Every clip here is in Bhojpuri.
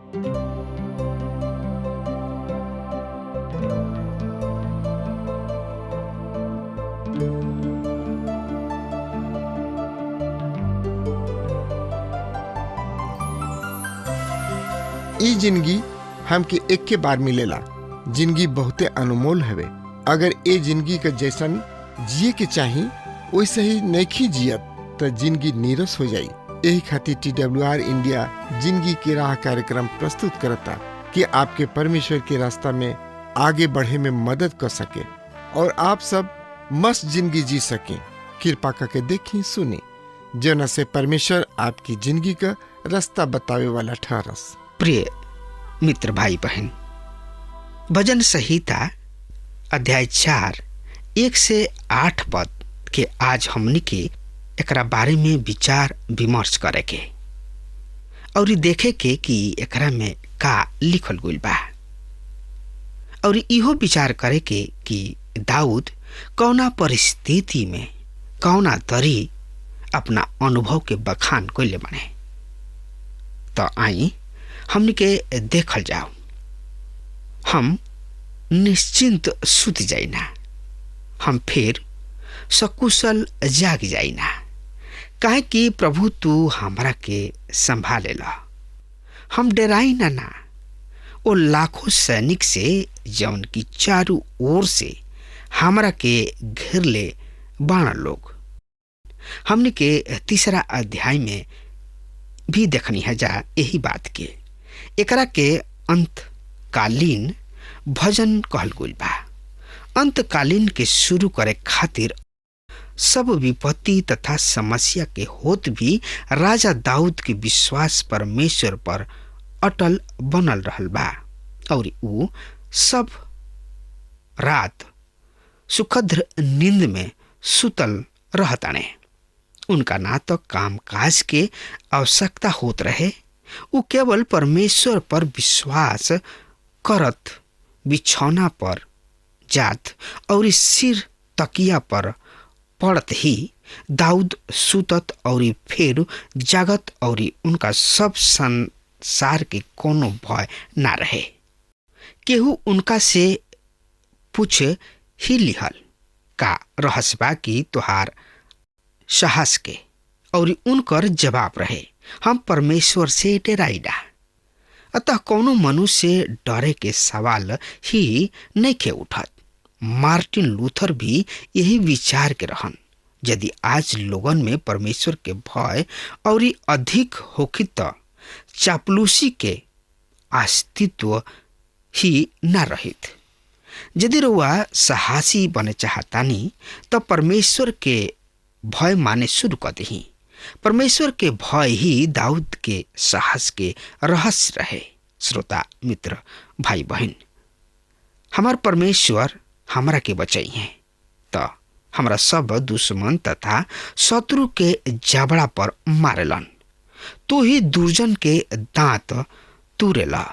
ई जिंदगी हमके एक के बार मिलेला। जिंदगी बहुते अनमोल हवे। अगर ए जिंदगी के जैसन जिए के चाही वैसे ही नहीं जियत तो जिंदगी नीरस हो जाई। यही खातिर TWR इंडिया जिंदगी के राह कार्यक्रम प्रस्तुत करता कि आपके परमेश्वर के रास्ता में आगे बढ़े में मदद कर सके और आप सब मस्त जिंदगी जी सके। कृपा करके देखी सुनी जना से परमेश्वर आपकी जिंदगी का रास्ता बतावे वाला ठहरस। प्रिय मित्र भाई बहन, भजन संहिता अध्याय 4 1 से 8 पद के आज हमनी के एकरा बारे में विचार विमर्श करे के और देखे के कि एकरा में का लिखल गइल बा और इहो विचार करे के कि दाऊद कौना परिस्थिति में कौना तरी अपना अनुभव के बखान कइले बने। तो आई हमनी के देखल जाओ। हम निश्चिंत सुत जाइना, हम फिर सकुशल जाग जाइना, काहे कि प्रभु तू हमरा के संभालेला। हम डराइना ना ओ लाखों सैनिक से जौन की चारों ओर से हमरा के घेर ले बाण लोग। हमने के तीसरा अध्याय में भी देखनी है जा यही बात के। एकरा के अंतकालीन भजन कहल गइल बा। अंतकालीन के शुरू करे खातिर सब विपत्ति तथा समस्या के होत भी राजा दाऊद के विश्वास परमेश्वर पर अटल बनल रहल बा और ऊ सब रात सुखद नींद में सुतल रहताने। उनका ना तो काम काज के आवश्यकता होत रहे, ऊ केवल परमेश्वर पर विश्वास करत बिछौना पर जात और सिर तकिया पर पड़त ही दाऊद सुतत और फिर जागत और उनका सब संसार के कोनो भय ना रहे। केहू उनका से पूछ ही लिहल का रहस्य बा कि तोहार साहस के, और उनकर जवाब रहे हम परमेश्वर से डराइना। अतः कोनो मनुष्य डरे के सवाल ही नहीं के उठत। मार्टिन लूथर भी यही विचार के रहन। यदि आज लोगन में परमेश्वर के भय और अधिक होखी तो चापलूसी के अस्तित्व ही न रहित। यदि रउआ साहसी बने चाहतानी तो परमेश्वर के भय माने शुरू कर दही। परमेश्वर के भय ही दाऊद के साहस के रहस्य रहे। श्रोता मित्र भाई बहन, हमार परमेश्वर हमरा के बचाई है तो हमरा सब दुश्मन तथा शत्रु के जबड़ा पर मारेलन। तू ही दुर्जन के दांत तुरेला।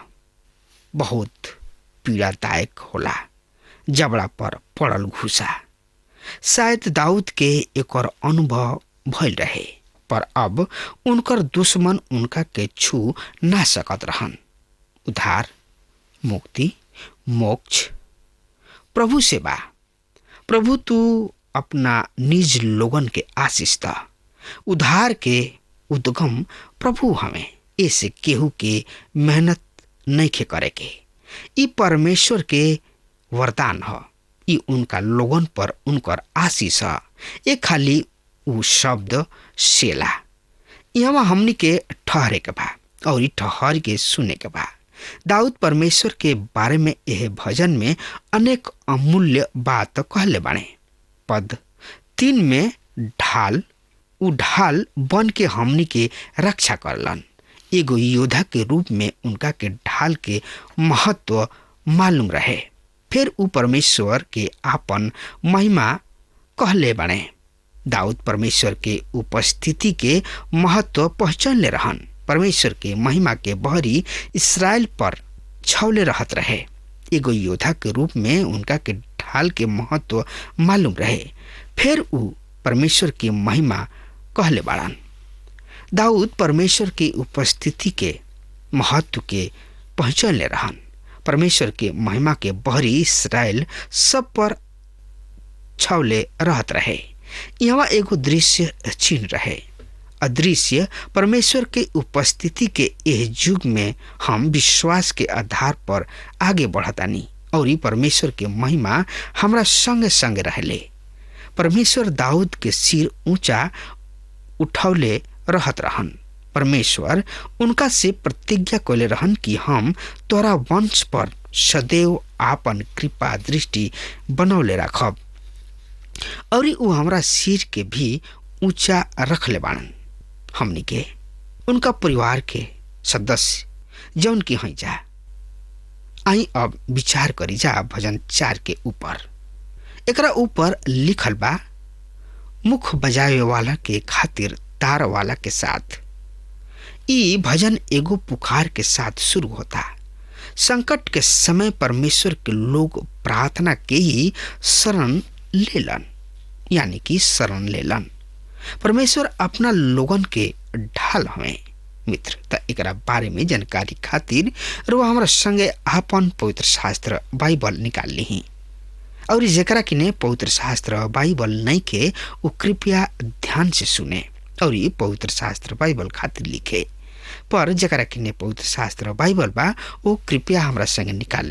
बहुत पीड़ादायक होला जबड़ा पर पड़ल घुसा। शायद दाऊद के एक और अनुभव भइल रहे, पर अब उनकर दुश्मन उनका के छू ना सकत रहन। उद्धार, मुक्ति, मोक्ष प्रभु से बा। प्रभु तू अपना निज लोगन के आशीष दा। उद्धार के उद्गम प्रभु हमें ऐसे केहू के मेहनत नहीं खे करे के। ई परमेश्वर के वरदान ह। ई उनका लोगन पर उनकर आशीष ह। ये खाली उ शब्द सेला यहाँ हमनी के ठहरे के बा और ठहर के सुने के बा। दाऊद परमेश्वर के बारे में यह भजन में अनेक अमूल्य बात कहले बाणे। पद 3 में ढाल उ ढाल बन के हमनी के रक्षा करलन। एगो योद्धा के रूप में उनका के ढाल के महत्व मालूम रहे। फिर उ परमेश्वर के आपन महिमा कहले बाणे। दाऊद परमेश्वर के उपस्थिति के महत्व पहचान ले रहन। परमेश्वर के महिमा के बहरी इस्राएल पर छावले रहत रहे। एगो योद्धा के रूप में उनका के ढाल के महत्व मालूम रहे। फिर उ परमेश्वर की महिमा कहले बाड़न। दाऊद परमेश्वर की उपस्थिति के महत्व के पहचानले रहन। परमेश्वर के महिमा के बहरी इसराइल सब पर छावले रहत रहे। यहाँ एगो दृश्य चिन्ह रहे। अदृश्य परमेश्वर के उपस्थिति के एह युग में हम विश्वास के आधार पर आगे बढ़तानी और ई परमेश्वर के महिमा हमरा संग संग रहले। परमेश्वर दाऊद के सिर ऊंचा उठौले रहत रहन। परमेश्वर उनका से प्रतिज्ञा कइले रहन कि हम तोरा वंश पर सदैव आपन कृपा दृष्टि बनौले रखब और ऊ हमरा सिर के भी ऊंचा रखले बाणन। हमनी के उनका परिवार के सदस्य जौन की हई जा। आई अब विचार करी जा भजन 4 के ऊपर। एकरा ऊपर लिखल बा, मुख बजावे वाला के खातिर तार वाला के साथ। ई भजन एगो पुकार के साथ शुरू होता। संकट के समय परमेश्वर के लोग प्रार्थना के ही शरण लेलन, यानी कि शरण लेलन। परमेश्वर अपना लोगन के ढाल हवे। मित्र, त एकरा बारे में जानकारी खातिर रो हमरा संगे आपन पवित्र शास्त्र बाइबल निकाल ली और जेकरा किने पवित्र शास्त्र बाइबल नहीं के वो कृपया ध्यान से सुने और ये पवित्र शास्त्र बाइबल खातिर लिखे। पर जेकरा किने पवित्र शास्त्र बाइबल बा वो कृपया हमरा संगे निकाल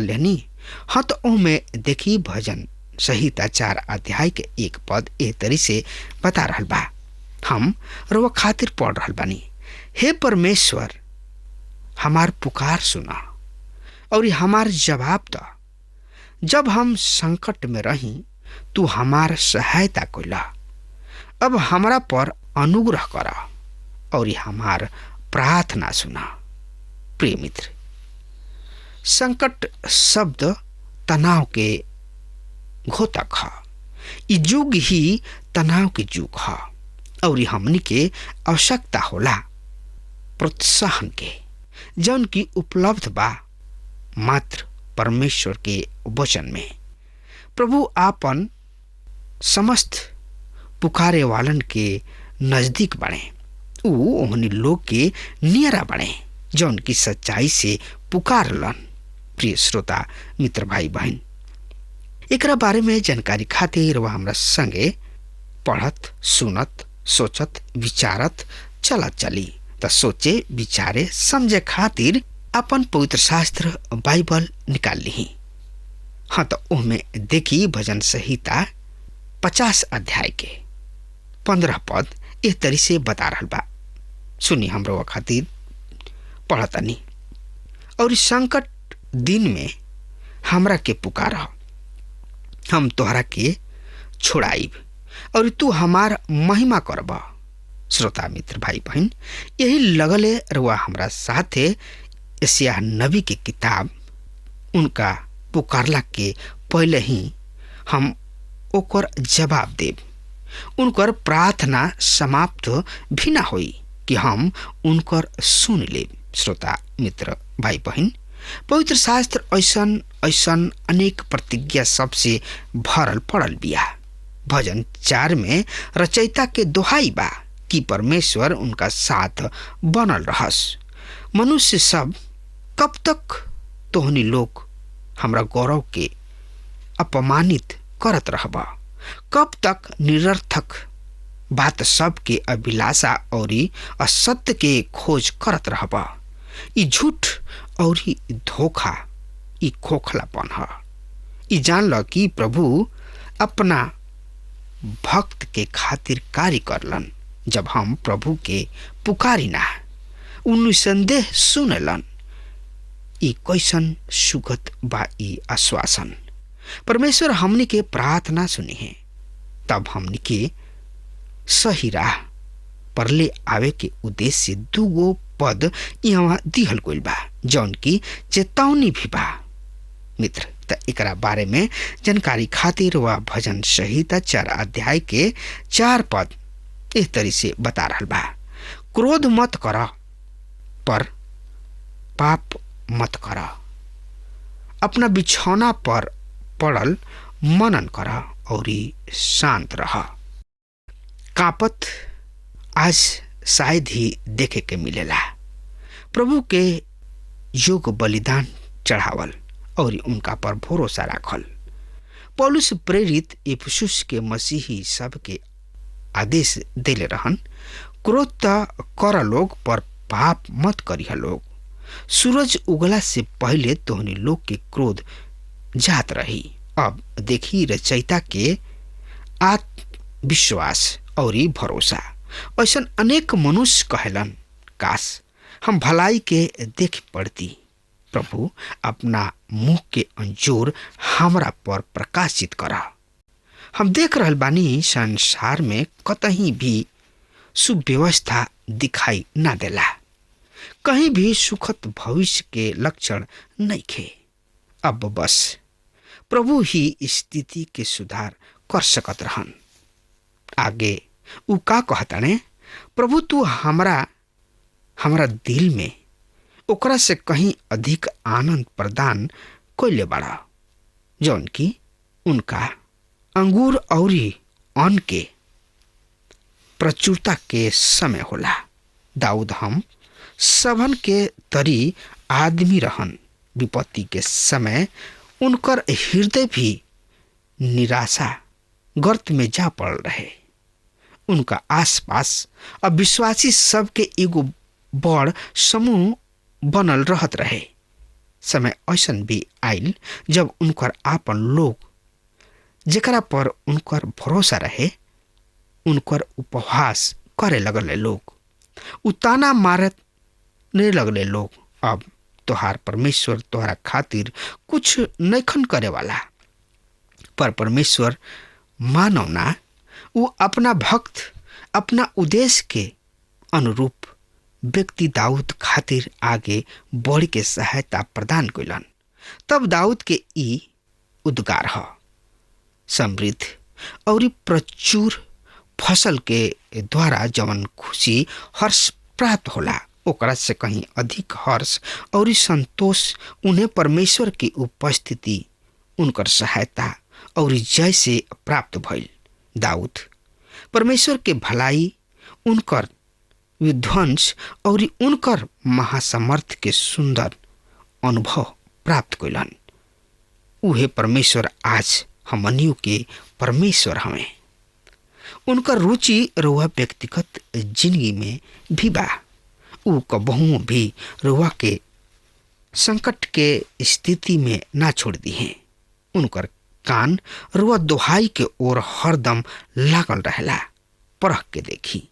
ले नी। हाँ, तो ओमे देखी भजन संहिता 4 अध्याय के 1 पद ए तरी से बता रहल बा। हम रवा खातिर पढ़ रहल बानी। हे परमेश्वर, हमार पुकार सुना और हमार जवाब द। जब हम संकट में रही तू हमार सहायता कइला। अब हमरा पर अनुग्रह कर और हमार प्रार्थना सुना। प्रिय मित्र, संकट शब्द तनाव के घोतक ह। ई युग ही तनाव के युग ह और हमनी के आवश्यकता होला प्रोत्साहन के, जौन की उपलब्ध बा मात्र परमेश्वर के वचन में। प्रभु आपन समस्त पुकारे वालन के नजदीक बढ़े। ऊ ओहनी लोग के नियरा बढ़े जौन की सच्चाई से पुकारलन। प्रिय श्रोता मित्र भाई बहन, एकरा बारे में जानकारी खातिर वह हमरा संगे पढ़त सुनत सोचत विचारत चलत चली। त सोचे विचारे समझे खातिर अपन पवित्र शास्त्र बाइबल निकाल ली। हाँ, तो ओमे देखी भजन संहिता 50 अध्याय के 15 पद इस तरी से बता रहल बा। सुनी हमरो खातिर पढ़तनी। और संकट दिन में हमरा के पुकार, हम तोहरा के छोड़ाइब और तू हमार महिमा करब। श्रोता मित्र भाई बहन, यही लगले रुआ हमरा साथे यशायाह नबी के किताब उनका पुकारला के पहले ही हम ओकर जवाब देब। उनकर प्रार्थना समाप्त भी ना होई कि हम उनकर सुन लेब। श्रोता मित्र भाई बहन, पवित्र शास्त्र ऐसन ऐसन अनेक प्रतिज्ञा सबसे भरल पड़ल बिया। भजन 4 में रचयिता के दोहाई बा कि परमेश्वर उनका साथ बनल रहस। मनुष्य सब कब तक तोहनी लोग हमरा गौरव के अपमानित करत रहबा? कब तक निरर्थक बात सब के अभिलाषा और असत्य के खोज करत रहबा? ई झूठ और धोखा, ई खोखलापन है। ई जान ल कि प्रभु अपना भक्त के खातिर कार्य करलन। जब हम प्रभु के पुकारी ना, उ निसंदेह सुनलन। ई कैसन सुगत बा ई आश्वासन। परमेश्वर हमनी के प्रार्थना सुनी है, तब हमनी के सही राह पर ले आवे के उद्देश्य 2 पद यहाँ दिहल गइल बा, जौन की चेतावनी भी बा। मित्र, त एकरा बारे में जानकारी खातिर वह भजन संहिता 4 अध्याय के 4 पद इस तरी से बता रहल बा। क्रोध मत कर, पर पाप मत कर। अपना बिछौना पर पड़ल मनन कर और शांत रह। कापत आज शायद ही देखे के मिलेला, प्रभु के योग बलिदान चढ़ावल और उनका पर भरोसा राखल। पौलुस प्रेरित इफिसुस के मसीही सब के आदेश देले रहन, क्रोध त कर लोग पर पाप मत करिह लोग। सूरज उगला से पहले तोहनी लोग के क्रोध जात रही। अब देखी रचयिता के आत्मविश्वास और भरोसा। ऐसा अनेक मनुष्य कहलन, काश हम भलाई के देख पड़ती। प्रभु अपना मुंह के अंजोर हमरा पर प्रकाशित करा। हम देख रहल बानी संसार में कतहीं भी सुव्यवस्था दिखाई ना देला, कहीं भी सुखद भविष्य के लक्षण नहीं खे। अब बस प्रभु ही स्थिति के सुधार कर सकत रहन। आगे उ का कहताने, प्रभु तू हमरा दिल में ओकरा से कहीं अधिक आनंद प्रदान कइले बाड़ा, जौन की उनका अंगूर औरी अन्न के प्रचुरता के समय होला। दाऊद हम सबन के तरी आदमी रहन, विपत्ति के समय उनकर हृदय भी निराशा गर्त में जा पड़ रहे। उनका आसपास अविश्वासी सब के एगो बड़ समूह बनल रहत रहे। समय ऐसन भी आइल जब उनकर आपन लोग जेकरा पर उनकर भरोसा रहे उनकर उपहास करे लगले लोग, उताना मारने लगले लोग। अब तोहार परमेश्वर तोहरा खातिर कुछ नैखन करे वाला, पर परमेश्वर मानव ना, वो अपना भक्त अपना उद्देश्य के अनुरूप व्यक्ति दाऊद खातिर आगे बढ़ के सहायता प्रदान कइलन। तब दाऊद के ई उद्गार ह, समृद्ध और प्रचुर फसल के द्वारा जवन खुशी हर्ष प्राप्त होला, ओकरा से कहीं अधिक हर्ष और संतोष उन्हें परमेश्वर की उपस्थिति, उनकर सहायता और जय से प्राप्त भइल। दाऊद परमेश्वर के भलाई, उनकर विध्वंस और उनकर महासमर्थ के सुंदर अनुभव प्राप्त कइलन। उहे परमेश्वर आज हमनियों के परमेश्वर हमें। उनकर रुचि रुआ व्यक्तिगत जिंदगी में भी बा। उ कबहू भी रुआ के संकट के स्थिति में ना छोड़ दी हैं। उनकर कान रुआ दोहाई के ओर हरदम लागल रहेला। परख के देखी।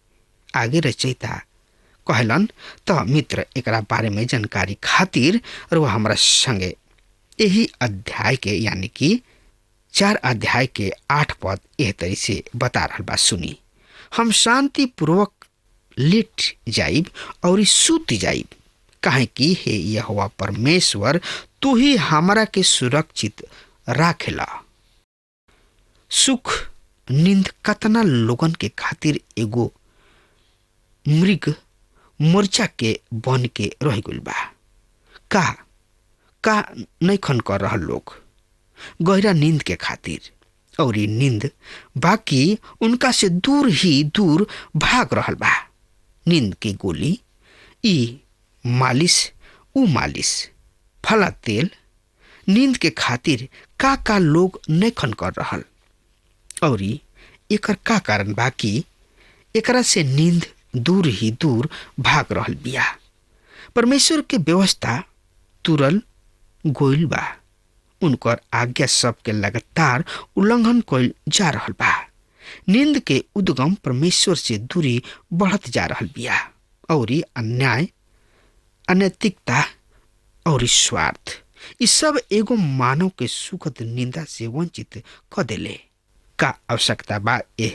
आगे रचयिता कहलन, त मित्र एकरा बारे में जानकारी खातिर रुआ हमरा संगे यही अध्याय के यानी कि 4 अध्याय के 8 पद एह तरी से बता रहल बा। सुनी, हम शांति पूर्वक लेट जाइब और सूत जाइब, काहे कि हे यहोवा परमेश्वर तू ही हमरा के सुरक्षित राखेला। सुख नींद कतना लोगन के खातिर एगो मृग मोर्चा के बन के रह गइल बा। का नैखन कर रहल लोग गहरा नींद के खातिर, और ये नींद बाकी उनका से दूर ही दूर भाग रहल बा। नींद के गोली, ई मालिश ऊ मालिश, फला तेल, नींद के खातिर का लोग नैखन कर रहल। और एकर का कारण बाकी एकरा से नींद दूर ही दूर भाग रहल बिया। परमेश्वर के व्यवस्था तुरल गोइल बा। उनकर आज्ञा सबके लगातार उल्लंघन कइल जा रहल बा। नींद के उद्गम परमेश्वर से दूरी बढ़त जा रहल बिया, और अन्याय, अनैतिकता और स्वार्थ, ई सब एगो मानव के सुखद निंदा से वंचित क देले। का आवश्यकता बा ए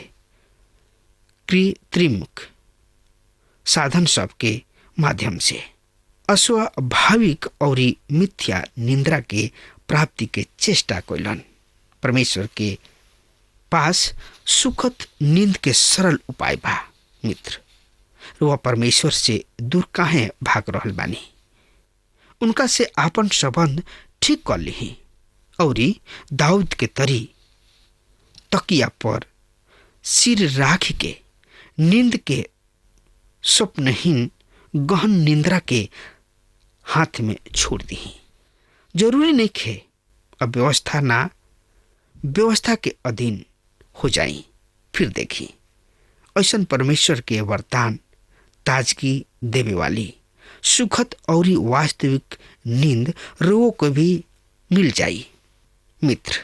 कृत्रिम साधन सब के माध्यम से अस्वाभाविक और मिथ्या निंद्रा के प्राप्ति के चेष्टा कइलन। परमेश्वर के पास सुखद नींद के सरल उपाय बा। मित्र, वह परमेश्वर से दूर काहे भाग रहल बानी? उनका से आपन संबंध ठीक कर ली, और दाऊद के तरी तकिया पर सिर राख के नींद के स्वप्नहीन गहन निंद्रा के हाथ में छोड़ दी। जरूरी नहीं खे अब व्यवस्था के अधीन हो जाई। फिर देखी ऐसन परमेश्वर के वरदान ताजगी देवे वाली सुखद और वास्तविक नींद रोगों को भी मिल जाई। मित्र,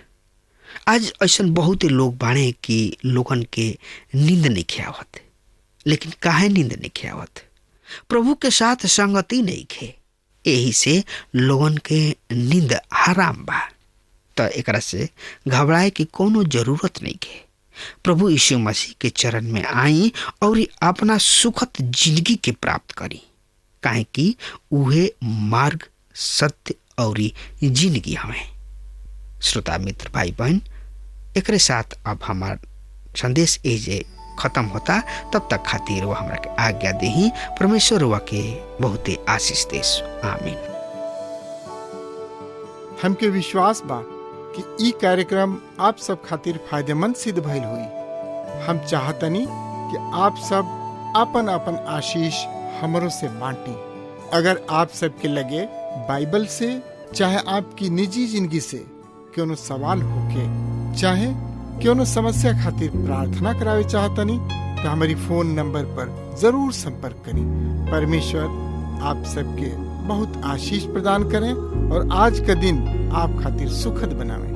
आज ऐसन बहुत लोग बाणे कि लोगन के नींद नहीं आवत। लेकिन काहे नींद नहीं आवत? प्रभु के साथ संगति नहीं खे, यही से लोगन के नींद हराम बा। तो एकरा से घबराए की कोनो जरूरत नहीं खे। प्रभु यीशु मसीह के चरण में आई और अपना सुखद जिंदगी के प्राप्त करी, काहे कि उहे मार्ग, सत्य और जिंदगी हमें। श्रोता मित्र भाई बहन, एकरे साथ अब हमार संदेश एजे खत्म होता। तब तक खातिर वो हमरा के आज्ञा देही। परमेश्वर वा के बहुते आशीष देस। आमीन। हमके विश्वास बा कि ई कार्यक्रम आप सब खातिर फायदेमंद सिद्ध भइल हुई। हम चाहतनी कि आप सब अपन अपन आशीष हमरों से बांटी। अगर आप सबके लगे बाइबल से चाहे आपकी निजी जिंदगी से कोनो सवाल होके, चाहे कोनो समस्या खातिर प्रार्थना करावे चाहतनी, तो हमारी फोन नंबर पर जरूर संपर्क करें। परमेश्वर आप सबके बहुत आशीष प्रदान करें और आज का दिन आप खातिर सुखद बनावे।